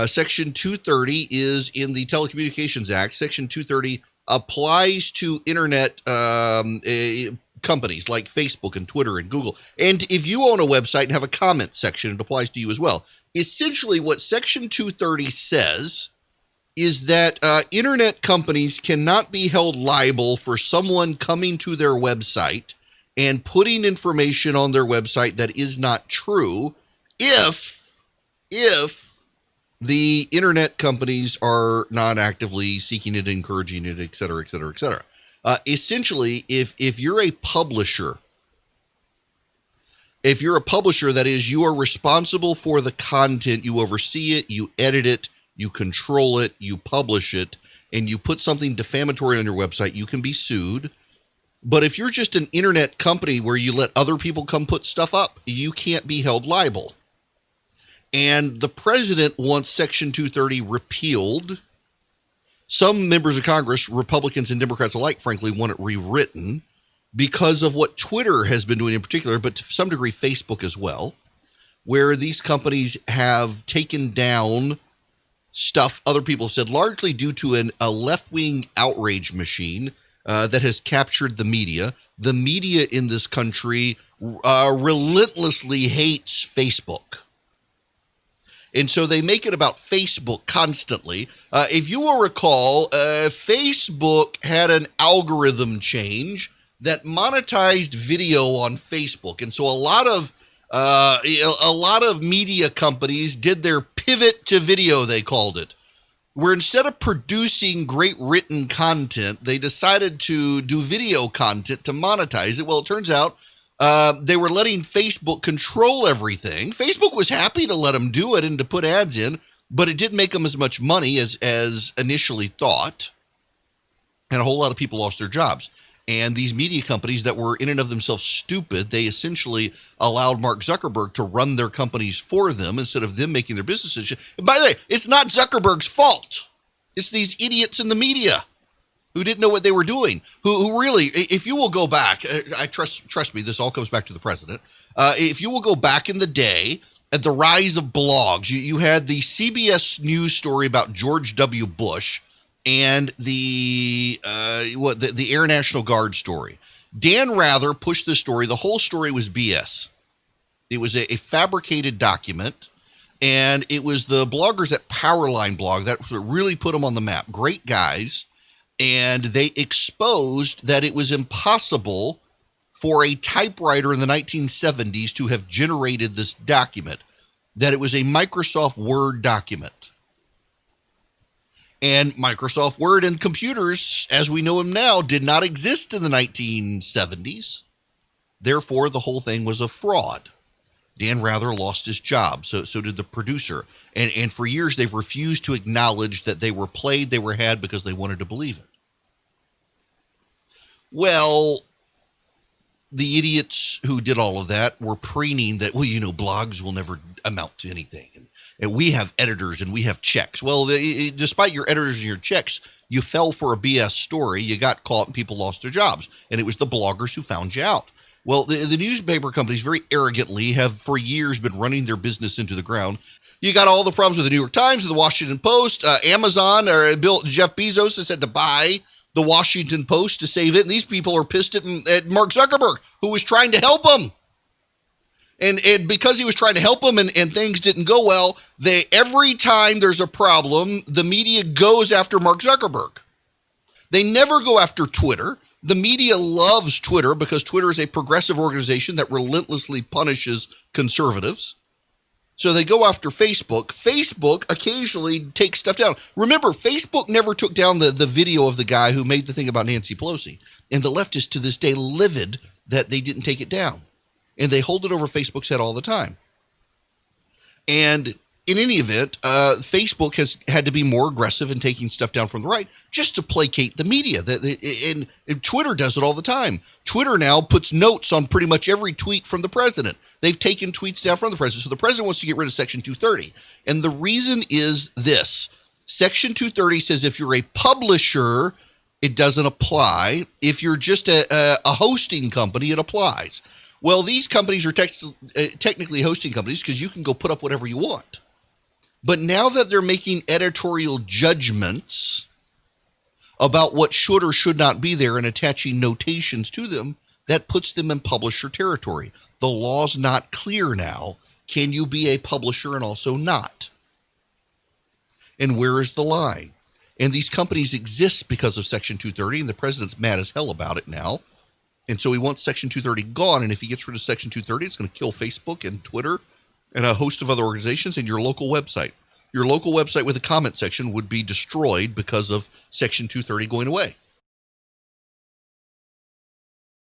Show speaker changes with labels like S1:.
S1: Section 230 is in the Telecommunications Act. Section 230 applies to internet companies like Facebook and Twitter and Google. And if you own a website and have a comment section, it applies to you as well. Essentially, what Section 230 says is that internet companies cannot be held liable for someone coming to their website and putting information on their website that is not true if the internet companies are not actively seeking it, encouraging it, et cetera, et cetera, et cetera. Essentially, if you're a publisher, that is, you are responsible for the content, you oversee it, you edit it, you control it, you publish it, and you put something defamatory on your website, you can be sued. But if you're just an internet company where you let other people come put stuff up, you can't be held liable. And the president wants Section 230 repealed. Some members of Congress, Republicans and Democrats alike, frankly, want it rewritten because of what Twitter has been doing in particular, but to some degree Facebook as well, where these companies have taken down stuff other people have said, largely due to a left-wing outrage machine that has captured the media. The media in this country relentlessly hates Facebook. And so they make it about Facebook constantly. If you will recall, Facebook had an algorithm change that monetized video on Facebook. And so a lot of media companies did their pivot to video, they called it, where instead of producing great written content, they decided to do video content to monetize it. Well, it turns out they were letting Facebook control everything. Facebook was happy to let them do it and to put ads in, but it didn't make them as much money as initially thought. And a whole lot of people lost their jobs. And these media companies that were in and of themselves stupid, they essentially allowed Mark Zuckerberg to run their companies for them instead of them making their business decisions. And by the way, it's not Zuckerberg's fault. It's these idiots in the media who didn't know what they were doing, who really, if you will go back, I trust me, this all comes back to the president. If you will go back in the day at the rise of blogs, you had the CBS News story about George W. Bush and the Air National Guard story. Dan Rather pushed this story. The whole story was BS. It was a fabricated document, and it was the bloggers at Powerline blog that really put them on the map. Great guys. And they exposed that it was impossible for a typewriter in the 1970s to have generated this document, that it was a Microsoft Word document. And Microsoft Word and computers, as we know them now, did not exist in the 1970s. Therefore, the whole thing was a fraud. Dan Rather lost his job, so did the producer. And for years, they've refused to acknowledge that they were played, they were had, because they wanted to believe it. Well, the idiots who did all of that were preening that, well, blogs will never amount to anything. And we have editors and we have checks. Well, despite your editors and your checks, you fell for a BS story. You got caught and people lost their jobs. And it was the bloggers who found you out. Well, the newspaper companies very arrogantly have for years been running their business into the ground. You got all the problems with the New York Times, the Washington Post, Amazon, or Jeff Bezos has had to buy the Washington Post to save it. And these people are pissed at Mark Zuckerberg, who was trying to help them. And because he was trying to help them and things didn't go well, every time there's a problem, the media goes after Mark Zuckerberg. They never go after Twitter. The media loves Twitter because Twitter is a progressive organization that relentlessly punishes conservatives. So they go after Facebook. Facebook occasionally takes stuff down. Remember, Facebook never took down the video of the guy who made the thing about Nancy Pelosi. And the left is to this day livid that they didn't take it down. And they hold it over Facebook's head all the time. And in any event, Facebook has had to be more aggressive in taking stuff down from the right just to placate the media. And Twitter does it all the time. Twitter now puts notes on pretty much every tweet from the president. They've taken tweets down from the president. So the president wants to get rid of Section 230. And the reason is this. Section 230 says if you're a publisher, it doesn't apply. If you're just a hosting company, it applies. Well, these companies are technically hosting companies because you can go put up whatever you want. But now that they're making editorial judgments about what should or should not be there and attaching notations to them, that puts them in publisher territory. The law's not clear now. Can you be a publisher and also not? And where is the line? And these companies exist because of Section 230, and the president's mad as hell about it now. And so he wants Section 230 gone, and if he gets rid of Section 230, it's going to kill Facebook and Twitter and a host of other organizations and your local website. Your local website with a comment section would be destroyed because of Section 230 going away.